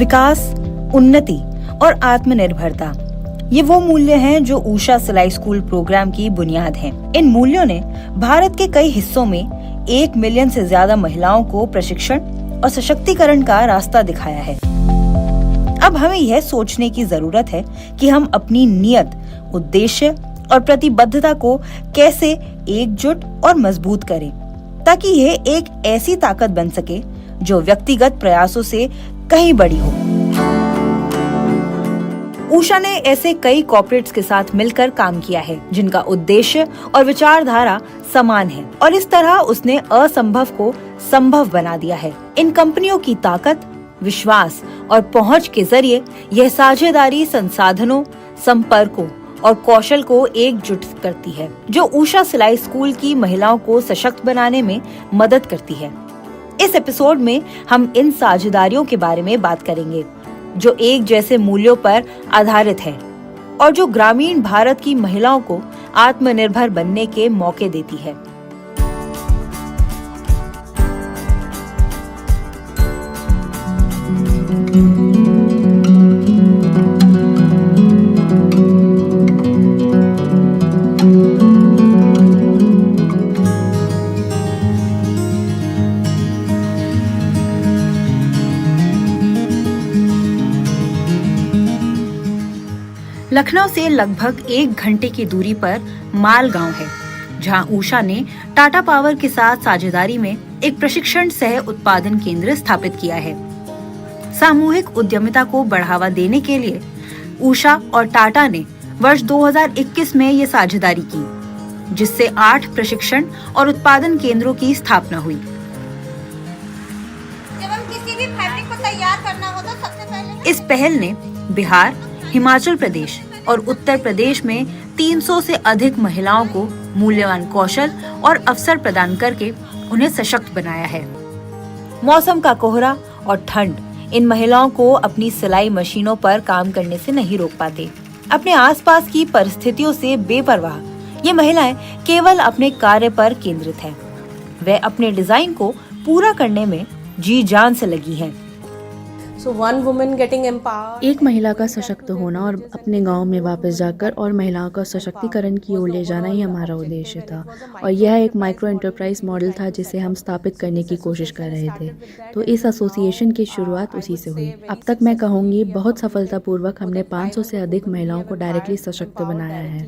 विकास, उन्नति और आत्मनिर्भरता, ये वो मूल्य हैं जो उषा सिलाई स्कूल प्रोग्राम की बुनियाद हैं। इन मूल्यों ने भारत के कई हिस्सों में 1 मिलियन से ज्यादा महिलाओं को प्रशिक्षण और सशक्तिकरण का रास्ता दिखाया है। अब हमें यह सोचने की जरूरत है कि हम अपनी नियत, उद्देश्य और प्रतिबद्धता को कैसे एकजुट और मजबूत करें, ताकि यह एक ऐसी ताकत बन सके जो व्यक्तिगत प्रयासों से कहीं बड़ी हो। उषा ने ऐसे कई कॉर्पोरेट्स के साथ मिलकर काम किया है जिनका उद्देश्य और विचारधारा समान है, और इस तरह उसने असंभव को संभव बना दिया है। इन कंपनियों की ताकत, विश्वास और पहुंच के जरिए यह साझेदारी संसाधनों, संपर्कों और कौशल को एकजुट करती है, जो उषा सिलाई स्कूल की महिलाओं को सशक्त बनाने में मदद करती है। इस एपिसोड में हम इन साझेदारियों के बारे में बात करेंगे जो एक जैसे मूल्यों पर आधारित है और जो ग्रामीण भारत की महिलाओं को आत्मनिर्भर बनने के मौके देती है। लखनऊ से लगभग 1 घंटे की दूरी पर माल गांव है, जहां उषा ने टाटा पावर के साथ साझेदारी में एक प्रशिक्षण सह उत्पादन केंद्र स्थापित किया है। सामूहिक उद्यमिता को बढ़ावा देने के लिए उषा और टाटा ने वर्ष 2021 में ये साझेदारी की, जिससे 8 प्रशिक्षण और उत्पादन केंद्रों की स्थापना हुई। जब हम किसी भी फैब्रिक को तैयार करना हो तो सबसे पहले इस पहल ने बिहार, हिमाचल प्रदेश और उत्तर प्रदेश में 300 से अधिक महिलाओं को मूल्यवान कौशल और अवसर प्रदान करके उन्हें सशक्त बनाया है। मौसम का कोहरा और ठंड इन महिलाओं को अपनी सिलाई मशीनों पर काम करने से नहीं रोक पाते। अपने आसपास की परिस्थितियों से बेपरवाह ये महिलाएं केवल अपने कार्य पर केंद्रित हैं। वे अपने डिजाइन को पूरा करने में जी जान से लगी हैं। एक महिला का सशक्त होना और अपने गांव में वापस जाकर और महिलाओं का सशक्तिकरण की ओर ले जाना ही हमारा उद्देश्य था, और यह एक माइक्रो एंटरप्राइज मॉडल था जिसे हम स्थापित करने की कोशिश कर रहे थे। तो इस एसोसिएशन की शुरुआत उसी से हुई। अब तक मैं कहूँगी बहुत सफलतापूर्वक हमने 500 से अधिक महिलाओं को डायरेक्टली सशक्त बनाया है,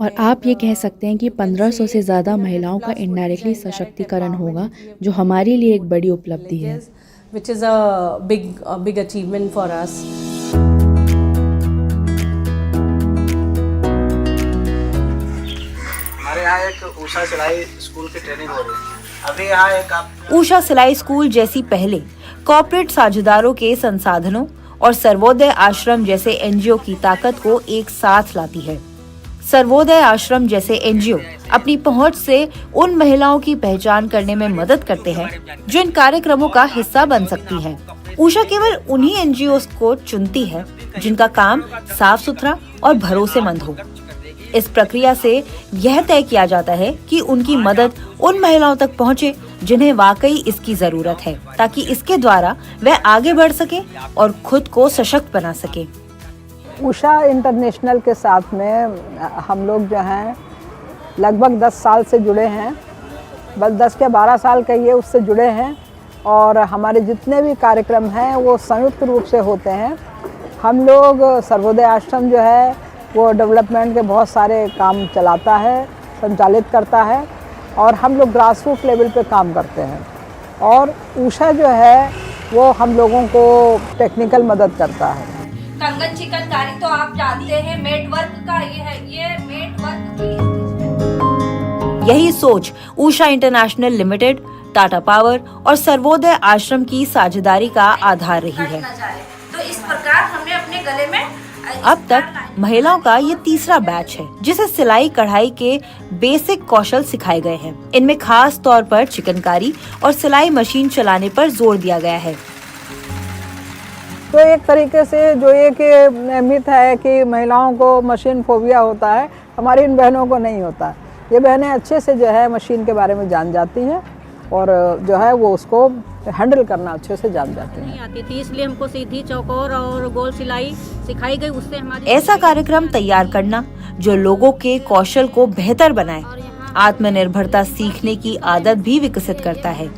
और आप ये कह सकते हैं कि 1500 से ज़्यादा महिलाओं का इनडायरेक्टली सशक्तिकरण होगा, जो हमारे लिए एक बड़ी उपलब्धि है। which is a big achievement for us. हमारे यहाँ एक उषा सिलाई स्कूल की ट्रेनिंग हो रही है। अभी यहाँ एक उषा सिलाई स्कूल जैसी पहले कॉर्पोरेट साझेदारों के संसाधनों और सर्वोदय आश्रम जैसे एनजीओ की ताकत को एक साथ लाती है। सर्वोदय आश्रम जैसे एनजीओ अपनी पहुंच से उन महिलाओं की पहचान करने में मदद करते हैं जो इन कार्यक्रमों का हिस्सा बन सकती हैं। उषा केवल उन्हीं एनजीओ को चुनती है जिनका काम साफ सुथरा और भरोसेमंद हो। इस प्रक्रिया से यह तय किया जाता है कि उनकी मदद उन महिलाओं तक पहुंचे जिन्हें वाकई इसकी जरूरत है, ताकि इसके द्वारा वह आगे बढ़ सके और खुद को सशक्त बना सके। उषा इंटरनेशनल के साथ में हम लोग जो हैं लगभग 10 साल से जुड़े हैं, बस 10 के 12 साल कहिए उससे जुड़े हैं, और हमारे जितने भी कार्यक्रम हैं वो संयुक्त रूप से होते हैं। हम लोग सर्वोदय आश्रम जो है वो डेवलपमेंट के बहुत सारे काम चलाता है, संचालित करता है, और हम लोग ग्रास रूट लेवल पे काम करते हैं। और उषा जो है वो हम लोगों को टेक्निकल मदद करता है। कंगन चिकनकारी तो आप जानते हैं, मेट वर्क का ये है, ये मेट वर्क की। यही सोच Usha international limited, Tata power और सर्वोदय आश्रम की साझेदारी का आधार रही है। तो इस प्रकार हमने अपने गले में अब तक महिलाओं का ये तीसरा बैच है जिसे सिलाई कढ़ाई के बेसिक कौशल सिखाए गए हैं। इनमें खास तौर पर चिकनकारी और सिलाई मशीन चलाने पर जोर दिया गया है। तो एक तरीके से जो एक मिथ है कि महिलाओं को मशीन फोबिया होता है, हमारी इन बहनों को नहीं होता। ये बहनें अच्छे से जो है मशीन के बारे में जान जाती हैं, और जो है वो उसको हैंडल करना अच्छे से जान जाते हैं। नहीं आती थी, इसलिए हमको सीधी चौकोर और गोल सिलाई सिखाई गई। उससे हमारी ऐसा कार्यक्रम तैयार करना जो लोगों के कौशल को बेहतर बनाए, आत्मनिर्भरता सीखने की आदत भी विकसित करता है,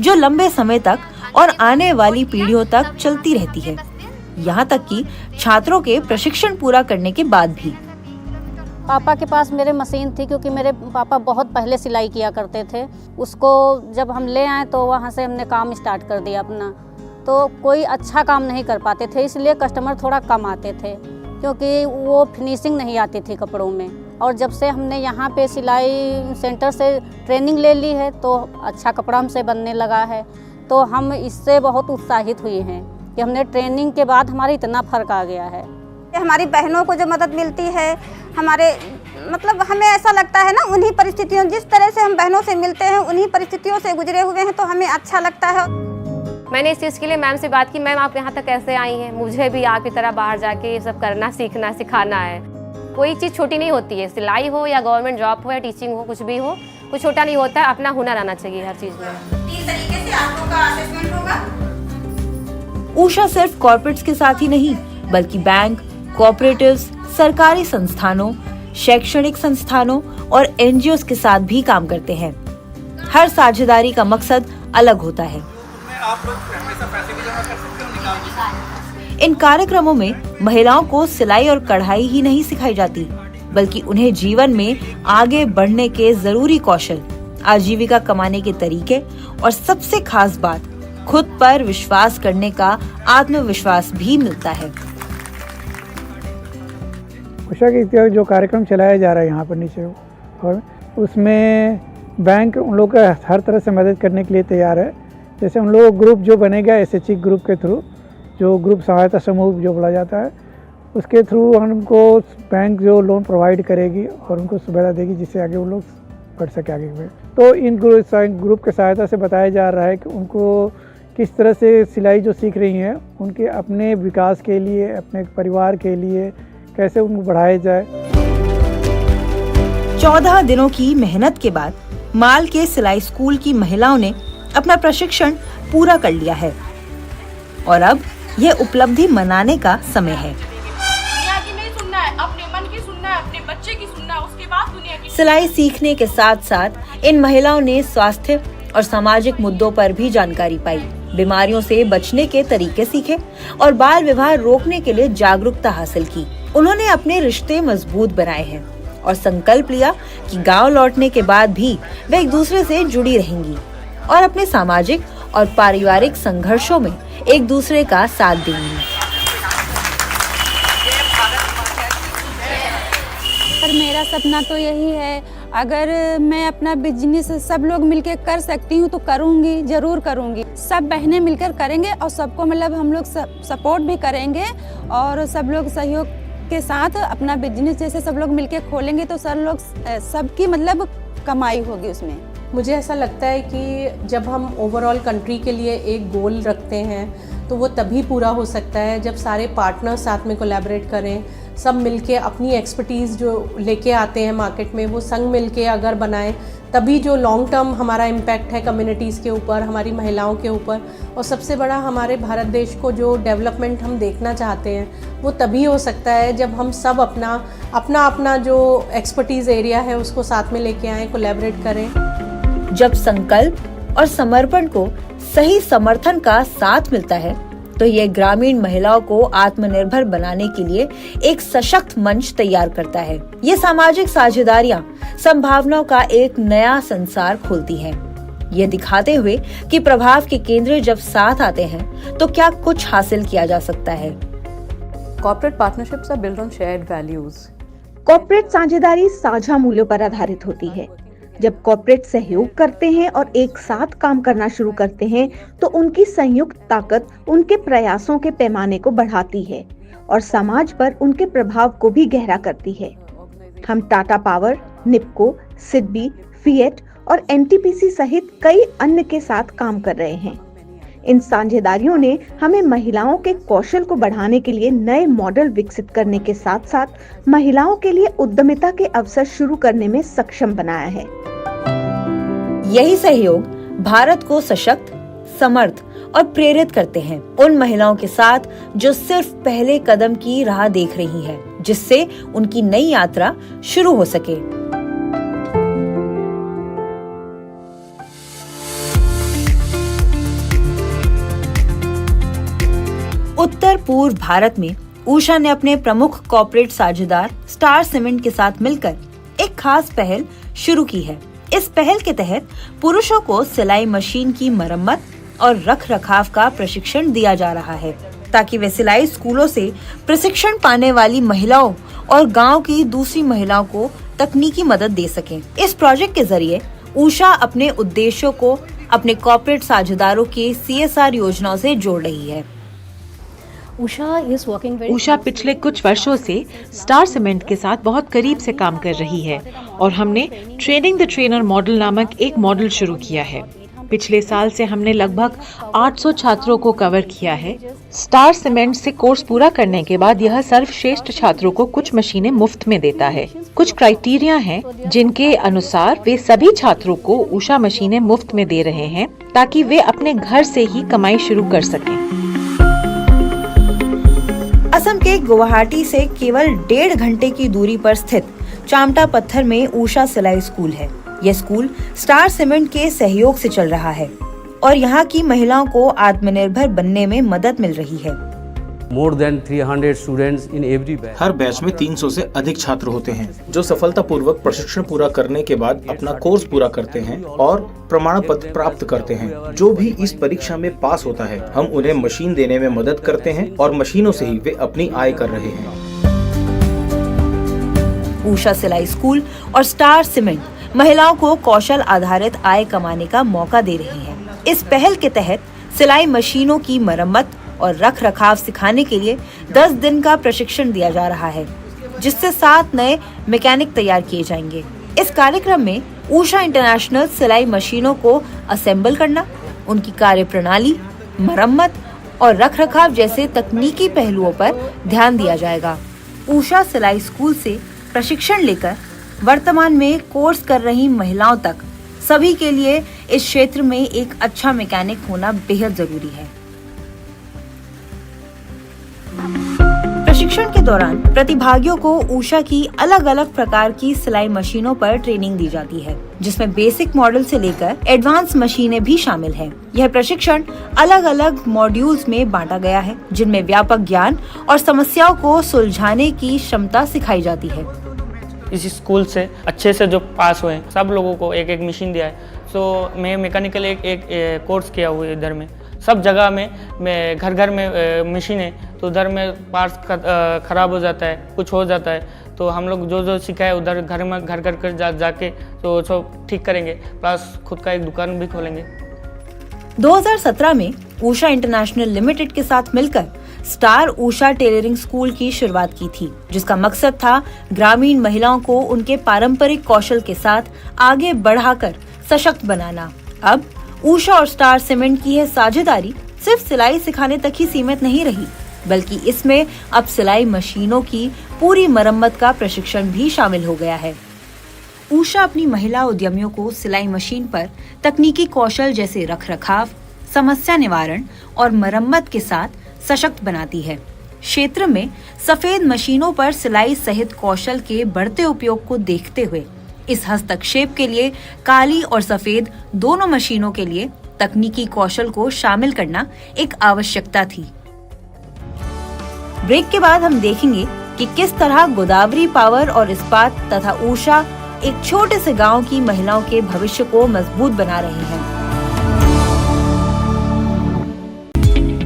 जो लंबे समय तक और आने वाली पीढ़ियों तक चलती रहती है, यहाँ तक कि छात्रों के प्रशिक्षण पूरा करने के बाद भी। पापा के पास मेरे मशीन थी, क्योंकि मेरे पापा बहुत पहले सिलाई किया करते थे। उसको जब हम ले आए तो वहाँ से हमने काम स्टार्ट कर दिया अपना। तो कोई अच्छा काम नहीं कर पाते थे, इसलिए कस्टमर थोड़ा कम आते थे, क्योंकि वो फिनिशिंग नहीं आती थी कपड़ों में। और जब से हमने यहाँ पे सिलाई सेंटर से ट्रेनिंग ले ली है तो अच्छा कपड़ा हमसे बनने लगा है। तो हम इससे बहुत उत्साहित हुए हैं कि हमने ट्रेनिंग के बाद हमारा इतना फ़र्क आ गया है। हमारी बहनों को जो मदद मिलती है, हमारे मतलब हमें ऐसा लगता है ना, उन्हीं परिस्थितियों, जिस तरह से हम बहनों से मिलते हैं उन्हीं परिस्थितियों से गुजरे हुए हैं, तो हमें अच्छा लगता है। मैंने इस चीज़ के लिए मैम से बात की, मैम आप यहाँ तक कैसे आई हैं? मुझे भी आपकी तरह बाहर जाके ये सब करना, सीखना, सिखाना है। कोई चीज़ छोटी नहीं होती है, सिलाई हो या गवर्नमेंट जॉब हो या टीचिंग हो, कुछ भी हो, कुछ छोटा नहीं होता है। अपना हुनर आना चाहिए हर चीज़ में। इस तरीके से आप लोगों का असेसमेंट होगा। ऊषा सिर्फ कॉर्पोरेट्स के साथ ही नहीं, बल्कि बैंक, कोऑपरेटिव्स, सरकारी संस्थानों, शैक्षणिक संस्थानों और एनजीओ के साथ भी काम करते हैं। हर साझेदारी का मकसद अलग होता है। इन कार्यक्रमों में महिलाओं को सिलाई और कढ़ाई ही नहीं सिखाई जाती, बल्कि उन्हें जीवन में आगे बढ़ने के जरूरी कौशल, आजीविका कमाने के तरीके और सबसे खास बात, खुद पर विश्वास करने का आत्मविश्वास भी मिलता है। उषा के जो कार्यक्रम चलाया जा रहा है यहाँ पर नीचे, और उसमें बैंक उन लोग का हर तरह से मदद करने के लिए तैयार है। जैसे उन लोग ग्रुप जो बनेगा SHG ग्रुप के थ्रू, जो ग्रुप सहायता समूह जो बोला जाता है, उसके थ्रू उनको बैंक जो लोन प्रोवाइड करेगी और उनको सुविधा देगी, जिससे आगे वो लोग बढ़ सके आगे में। तो इन ग्रुप के सहायता से बताया जा रहा है कि उनको किस तरह से सिलाई जो सीख रही हैं, उनके अपने विकास के लिए, अपने परिवार के लिए कैसे उनको बढ़ाया जाए। 14 दिनों की मेहनत के बाद माल के सिलाई स्कूल की महिलाओं ने अपना प्रशिक्षण पूरा कर लिया है और अब यह उपलब्धि मनाने का समय है। दुनिया की नहीं सुनना है, अपने मन की सुनना है, अपने बच्चे की सुनना है, उसके बाद दुनिया की। सिलाई सीखने के साथ साथ इन महिलाओं ने स्वास्थ्य और सामाजिक मुद्दों पर भी जानकारी पाई, बीमारियों से बचने के तरीके सीखे और बाल विवाह रोकने के लिए जागरूकता हासिल की। उन्होंने अपने रिश्ते मजबूत बनाए हैं और संकल्प लिया कि गांव लौटने के बाद भी वे एक दूसरे से जुड़ी रहेंगी और अपने सामाजिक और पारिवारिक संघर्षों में एक दूसरे का साथ देंगी। पर मेरा सपना तो यही है, अगर मैं अपना बिजनेस सब लोग मिलकर कर सकती हूँ तो करूँगी, जरूर करूँगी। सब बहनें मिलकर करेंगे और सबको मतलब हम लोग सपोर्ट भी करेंगे और सब लोग सहयोग के साथ अपना बिजनेस जैसे सब लोग मिलकर खोलेंगे तो सबकी मतलब कमाई होगी उसमें। मुझे ऐसा लगता है कि जब हम ओवरऑल कंट्री के लिए एक गोल रखते हैं तो वो तभी पूरा हो सकता है जब सारे पार्टनर्स साथ में कोलैबोरेट करें, सब मिलके अपनी एक्सपर्टीज़ जो लेके आते हैं मार्केट में वो संग मिलके अगर बनाएं, तभी जो लॉन्ग टर्म हमारा इम्पैक्ट है कम्युनिटीज़ के ऊपर, हमारी महिलाओं के ऊपर, और सबसे बड़ा हमारे भारत देश को जो डेवलपमेंट हम देखना चाहते हैं वो तभी हो सकता है जब हम सब अपना जो एक्सपर्टीज़ एरिया है उसको साथ में लेके आएँ, कोलैबोरेट करें। जब संकल्प और समर्पण को सही समर्थन का साथ मिलता है तो ये ग्रामीण महिलाओं को आत्मनिर्भर बनाने के लिए एक सशक्त मंच तैयार करता है। ये सामाजिक साझेदारियां संभावनाओं का एक नया संसार खोलती हैं, ये दिखाते हुए कि प्रभाव के केंद्र जब साथ आते हैं तो क्या कुछ हासिल किया जा सकता है। Corporate partnerships are build on shared values. Corporate साझेदारी साझा मूल्यों पर आधारित होती है। जब कॉर्पोरेट सहयोग करते हैं और एक साथ काम करना शुरू करते हैं तो उनकी संयुक्त ताकत उनके प्रयासों के पैमाने को बढ़ाती है और समाज पर उनके प्रभाव को भी गहरा करती है। हम टाटा पावर, निप्को, सिडबी, फिएट और एनटीपीसी सहित कई अन्य के साथ काम कर रहे हैं। इन साझेदारियों ने हमें महिलाओं के कौशल को बढ़ाने के लिए नए मॉडल विकसित करने के साथ साथ महिलाओं के लिए उद्यमिता के अवसर शुरू करने में सक्षम बनाया है। यही सहयोग भारत को सशक्त, समर्थ और प्रेरित करते हैं उन महिलाओं के साथ जो सिर्फ पहले कदम की राह देख रही हैं, जिससे उनकी नई यात्रा शुरू हो सके। उत्तर पूर्व भारत में उषा ने अपने प्रमुख कॉर्पोरेट साझेदार स्टार सीमेंट के साथ मिलकर एक खास पहल शुरू की है। इस पहल के तहत पुरुषों को सिलाई मशीन की मरम्मत और रख रखाव का प्रशिक्षण दिया जा रहा है, ताकि वे सिलाई स्कूलों से प्रशिक्षण पाने वाली महिलाओं और गांव की दूसरी महिलाओं को तकनीकी मदद दे सकें। इस प्रोजेक्ट के जरिए उषा अपने उद्देश्यों को अपने कॉर्पोरेट साझेदारों के CSR योजनाओं से जोड़ रही है। उषा पिछले कुछ वर्षों से स्टार सीमेंट के साथ बहुत करीब से काम कर रही है और हमने ट्रेनिंग द ट्रेनर मॉडल नामक एक मॉडल शुरू किया है। पिछले साल से हमने लगभग 800 छात्रों को कवर किया है। स्टार सीमेंट से कोर्स पूरा करने के बाद यह सर्वश्रेष्ठ छात्रों को कुछ मशीनें मुफ्त में देता है। कुछ क्राइटेरिया हैं जिनके अनुसार वे सभी छात्रों को उषा मशीनें मुफ्त में दे रहे हैं, ताकि वे अपने घर से ही कमाई शुरू कर सकें। असम के गुवाहाटी से केवल 1.5 घंटे की दूरी पर स्थित चामटा पत्थर में उषा सिलाई स्कूल है। यह स्कूल स्टार सीमेंट के सहयोग से चल रहा है और यहाँ की महिलाओं को आत्मनिर्भर बनने में मदद मिल रही है। More than 300 students in every batch. Her batch में 300 से अधिक छात्र होते हैं जो सफलतापूर्वक प्रशिक्षण पूरा करने के बाद अपना कोर्स पूरा करते हैं और प्रमाण पत्र प्राप्त करते हैं। जो भी इस परीक्षा में पास होता है, हम उन्हें मशीन देने में मदद करते हैं और मशीनों से ही वे अपनी आय कर रहे हैं। उषा सिलाई स्कूल और स्टार सीमेंट महिलाओं को कौशल आधारित आय कमाने का मौका दे रहे हैं। इस पहल के तहत सिलाई मशीनों की मरम्मत और रख रखाव सिखाने के लिए 10 दिन का प्रशिक्षण दिया जा रहा है, जिससे 7 नए मैकेनिक तैयार किए जाएंगे। इस कार्यक्रम में उषा इंटरनेशनल सिलाई मशीनों को असेंबल करना, उनकी कार्यप्रणाली, मरम्मत और रख रखाव जैसे तकनीकी पहलुओं पर ध्यान दिया जाएगा। उषा सिलाई स्कूल से प्रशिक्षण लेकर वर्तमान में कोर्स कर रही महिलाओं तक सभी के लिए इस क्षेत्र में एक अच्छा मैकेनिक होना बेहद जरूरी है। प्रशिक्षण के दौरान प्रतिभागियों को उषा की अलग अलग प्रकार की सिलाई मशीनों पर ट्रेनिंग दी जाती है, जिसमें बेसिक मॉडल से लेकर एडवांस मशीनें भी शामिल हैं। यह प्रशिक्षण अलग अलग मॉड्यूल्स में बांटा गया है, जिनमें व्यापक ज्ञान और समस्याओं को सुलझाने की क्षमता सिखाई जाती है। इस स्कूल से अच्छे से जो पास हुए सब लोगों को एक एक मशीन दिया है। सो मैं मैकेनिकल एक कोर्स किया हुआ इधर में। सब जगह में मैं घर में मशीन है, तो उधर में पार्ट्स खराब हो जाता है, कुछ हो जाता है, तो हम लोग जो सीखा है उधर घर में घर जाके तो सब ठीक करेंगे, प्लस खुद का एक दुकान भी खोलेंगे। 2017 में उषा इंटरनेशनल लिमिटेड के साथ मिलकर स्टार उषा टेलरिंग स्कूल की शुरुआत की थी, जिसका मकसद था ग्रामीण महिलाओं को उनके पारंपरिक कौशल के साथ आगे बढ़ाकर सशक्त बनाना। अब उषा और स्टार सीमेंट की यह साझेदारी सिर्फ सिलाई सिखाने तक ही सीमित नहीं रही, बल्कि इसमें अब सिलाई मशीनों की पूरी मरम्मत का प्रशिक्षण भी शामिल हो गया है। उषा अपनी महिला उद्यमियों को सिलाई मशीन पर तकनीकी कौशल जैसे रख रखाव, समस्या निवारण और मरम्मत के साथ सशक्त बनाती है। क्षेत्र में सफेद मशीनों पर सिलाई सहित कौशल के बढ़ते उपयोग को देखते हुए इस हस्तक्षेप के लिए काली और सफेद दोनों मशीनों के लिए तकनीकी कौशल को शामिल करना एक आवश्यकता थी। ब्रेक के बाद हम देखेंगे कि किस तरह गोदावरी पावर और इस्पात तथा उषा एक छोटे से गांव की महिलाओं के भविष्य को मजबूत बना रहे हैं।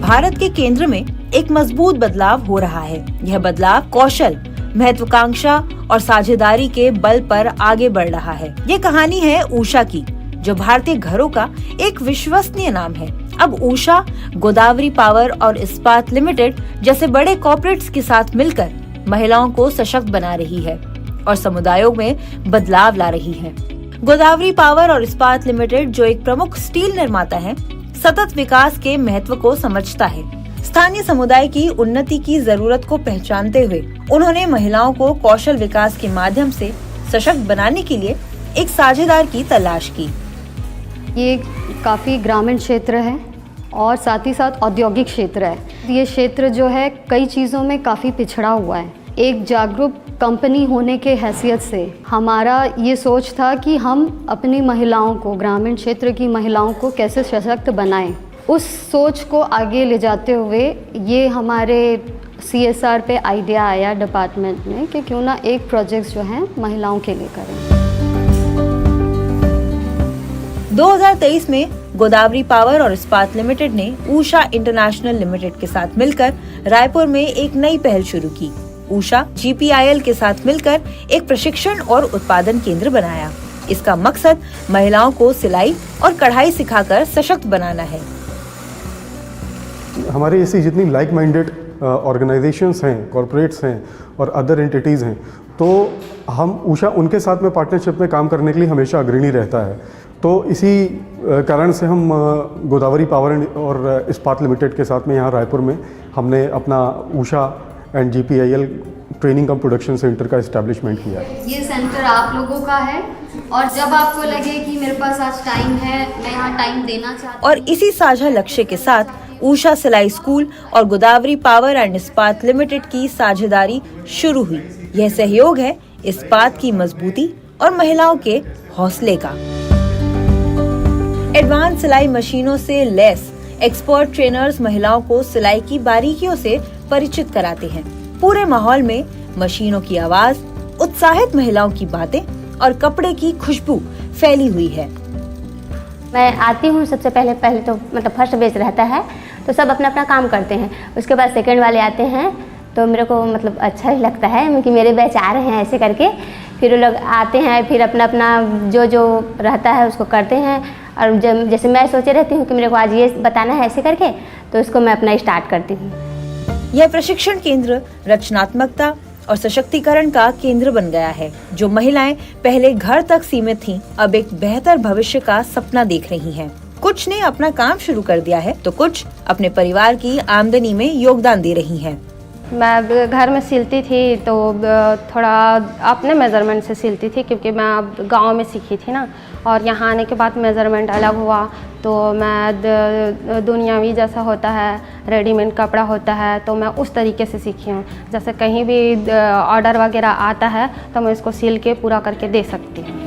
भारत के केंद्र में एक मजबूत बदलाव हो रहा है। यह बदलाव कौशल, महत्वाकांक्षा और साझेदारी के बल पर आगे बढ़ रहा है। ये कहानी है उषा की, जो भारतीय घरों का एक विश्वसनीय नाम है। अब उषा गोदावरी पावर और इस्पात लिमिटेड जैसे बड़े कॉर्पोरेट्स के साथ मिलकर महिलाओं को सशक्त बना रही है और समुदायों में बदलाव ला रही है। गोदावरी पावर और इस्पात लिमिटेड, जो एक प्रमुख स्टील निर्माता है, सतत विकास के महत्व को समझता है। स्थानीय समुदाय की उन्नति की जरूरत को पहचानते हुए उन्होंने महिलाओं को कौशल विकास के माध्यम से सशक्त बनाने के लिए एक साझेदार की तलाश की। ये काफ़ी ग्रामीण क्षेत्र है और साथ ही साथ औद्योगिक क्षेत्र है। ये क्षेत्र जो है कई चीज़ों में काफ़ी पिछड़ा हुआ है। एक जागरूक कंपनी होने के हैसियत से हमारा ये सोच था कि हम अपनी महिलाओं को, ग्रामीण क्षेत्र की महिलाओं को कैसे सशक्त बनाएं। उस सोच को आगे ले जाते हुए ये हमारे CSR पे आइडिया आया डिपार्टमेंट में कि क्यों ना एक प्रोजेक्ट जो है महिलाओं के लिए करें। 2023 में गोदावरी पावर और इस्पात लिमिटेड ने ऊषा इंटरनेशनल लिमिटेड के साथ मिलकर रायपुर में एक नई पहल शुरू की। ऊषा GPIL के साथ मिलकर एक प्रशिक्षण और उत्पादन केंद्र बनाया। इसका मकसद महिलाओं को सिलाई और कढ़ाई सिखाकर सशक्त बनाना है। हमारे ऐसी जितनी लाइक माइंडेड ऑर्गेनाइजेशंस हैं, कॉरपोरेट्स हैं और अदर एंटिटीज़ हैं, तो हम ऊषा उनके साथ में पार्टनरशिप में काम करने के लिए हमेशा अग्रणी रहता है। तो इसी कारण से हम गोदावरी पावर और इस्पात लिमिटेड के साथ में यहाँ रायपुर में हमने अपना Usha and GPIL training come production centre का इस्टेब्लिशमेंट किया है। ये सेंटर आप लोगों का है और जब आपको लगे कि मेरे पास आज टाइम है, मैं यहाँ टाइम देना चाहती हूँ। और इसी साझा लक्ष्य के साथ ऊषा सिलाई स्कूल और गोदावरी पावर एंड इस्पात लिमिटेड की साझेदारी शुरू हुई। यह सहयोग है इस्पात की मजबूती और महिलाओं के हौसले का। एडवांस सिलाई मशीनों से लैस एक्सपर्ट ट्रेनर्स महिलाओं को सिलाई की बारीकियों से परिचित कराते हैं। पूरे माहौल में मशीनों की आवाज, उत्साहित महिलाओं की बातें और कपड़े की खुशबू फैली हुई है। मैं आती हूँ, सबसे पहले तो मतलब फर्स्ट बेच रहता है तो सब अपना अपना काम करते हैं। उसके बाद सेकंड वाले आते हैं तो मेरे को मतलब अच्छा ही लगता है क्योंकि मेरे बैच आ रहे हैं ऐसे करके। फिर वो लोग आते हैं, फिर अपना अपना जो रहता है उसको करते हैं। और जब जैसे मैं सोचे रहती हूँ कि मेरे को आज ये बताना है ऐसे करके, तो उसको मैं अपना स्टार्ट करती हूँ। यह प्रशिक्षण केंद्र रचनात्मकता और सशक्तिकरण का केंद्र बन गया है। जो महिलाएं पहले घर तक सीमित थीं, अब एक बेहतर भविष्य का सपना देख रही हैं। कुछ ने अपना काम शुरू कर दिया है तो कुछ अपने परिवार की आमदनी में योगदान दे रही हैं। मैं घर में सिलती थी तो थोड़ा अपने मेज़रमेंट से सिलती थी क्योंकि मैं अब गांव में सीखी थी ना, और यहाँ आने के बाद मेज़रमेंट अलग हुआ तो मैं दुनियावी जैसा होता है, रेडीमेड कपड़ा होता है, तो मैं उस तरीके से सीखी हूँ। जैसे कहीं भी ऑर्डर वगैरह आता है तो मैं इसको सिल के पूरा करके दे सकती हूँ।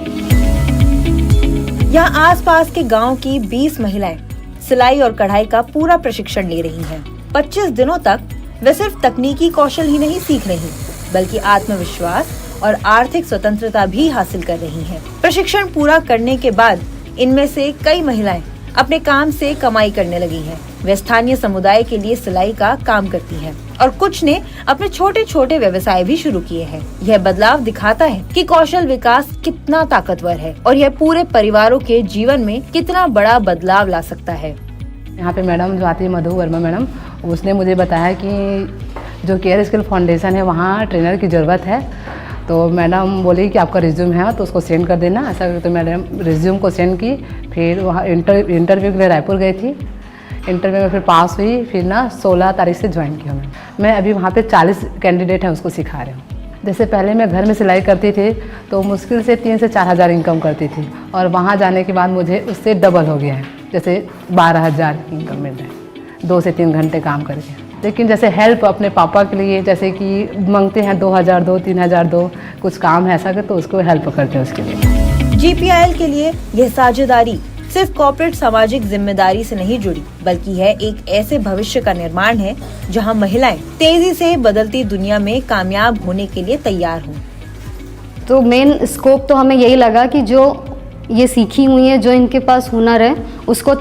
यहाँ आसपास के गांव की 20 महिलाएं सिलाई और कढ़ाई का पूरा प्रशिक्षण ले रही हैं। 25 दिनों तक वे सिर्फ तकनीकी कौशल ही नहीं सीख रही, बल्कि आत्मविश्वास और आर्थिक स्वतंत्रता भी हासिल कर रही हैं। प्रशिक्षण पूरा करने के बाद इनमें से कई महिलाएं अपने काम से कमाई करने लगी हैं। वे स्थानीय समुदाय के लिए सिलाई का काम करती हैं और कुछ ने अपने छोटे छोटे व्यवसाय भी शुरू किए हैं। यह बदलाव दिखाता है कि कौशल विकास कितना ताकतवर है और यह पूरे परिवारों के जीवन में कितना बड़ा बदलाव ला सकता है। यहाँ पे मैडम जो आती है, मधु वर्मा मैडम, उसने मुझे बताया कि जो केयर स्किल फाउंडेशन है वहाँ ट्रेनर की ज़रूरत है। तो मैडम बोली कि आपका रिज्यूम है तो उसको सेंड कर देना। ऐसा तो मैडम रिज्यूम को सेंड की। फिर वहाँ इंटरव्यू के लिए रायपुर गई थी। इंटरव्यू में फिर पास हुई। फिर ना 16 तारीख से ज्वाइन किया मैं अभी वहाँ पे 40 कैंडिडेट हैं, उसको सिखा रही हूँ। जैसे पहले मैं घर में सिलाई करती थी तो मुश्किल से 3 से 4 हज़ार इनकम करती थी, और वहाँ जाने के बाद मुझे उससे डबल हो गया है। जैसे 12,000 इनकम मिल रहा है 2 से 3 घंटे काम करके। लेकिन जैसे हेल्प अपने पापा के लिए, जैसे कि मांगते हैं 2,000 दो, 3,000 दो, कुछ काम है ऐसा कर तो उसको हेल्प करते हैं उसके लिए। GPIL के लिए यह साझेदारी सिर्फ कॉर्पोरेट सामाजिक जिम्मेदारी से नहीं जुड़ी, बल्कि है एक ऐसे भविष्य का निर्माण है जहां महिलाएं तेजी से बदलती दुनिया में कामयाब होने के लिए तैयार हों। तो मेन स्कोप तो हमें यही लगा कि जो ये सीखी हुई है, जो इनके पास हुनर है, उसको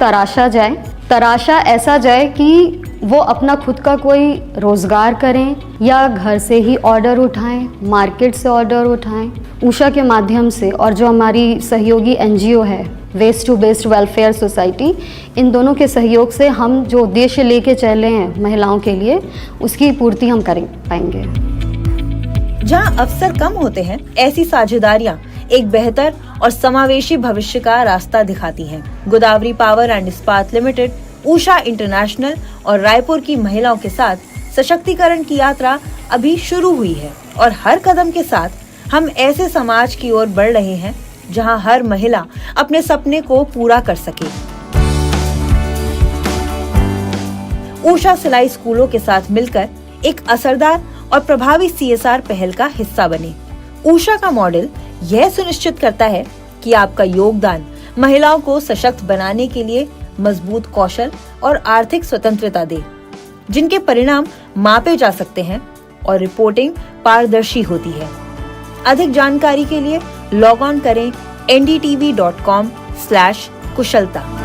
तराशा ऐसा जाए कि वो अपना खुद का कोई रोज़गार करें या घर से ही ऑर्डर उठाएं, मार्केट से ऑर्डर उठाएं। ऊषा के माध्यम से और जो हमारी सहयोगी NGO है waste to best welfare society, इन दोनों के सहयोग से हम जो उद्देश्य लेके चले हैं महिलाओं के लिए, उसकी पूर्ति हम कर पाएंगे। जहां अवसर कम होते हैं, ऐसी साझेदारियां एक बेहतर और समावेशी भविष्य का रास्ता दिखाती हैं। गोदावरी पावर एंड इस्पात लिमिटेड, ऊषा इंटरनेशनल और रायपुर की महिलाओं के साथ सशक्तिकरण की यात्रा अभी शुरू हुई है और हर कदम के साथ हम ऐसे समाज की ओर बढ़ रहे हैं जहां हर महिला अपने सपने को पूरा कर सके। उषा सिलाई स्कूलों के साथ मिलकर एक असरदार और प्रभावी CSR पहल का हिस्सा बने। उषा का मॉडल यह सुनिश्चित करता है कि आपका योगदान महिलाओं को सशक्त बनाने के लिए मजबूत कौशल और आर्थिक स्वतंत्रता दे, जिनके परिणाम मापे जा सकते हैं और रिपोर्टिंग पारदर्शी होती है। अधिक जानकारी के लिए लॉग ऑन करें ndtv.com/कुशलता।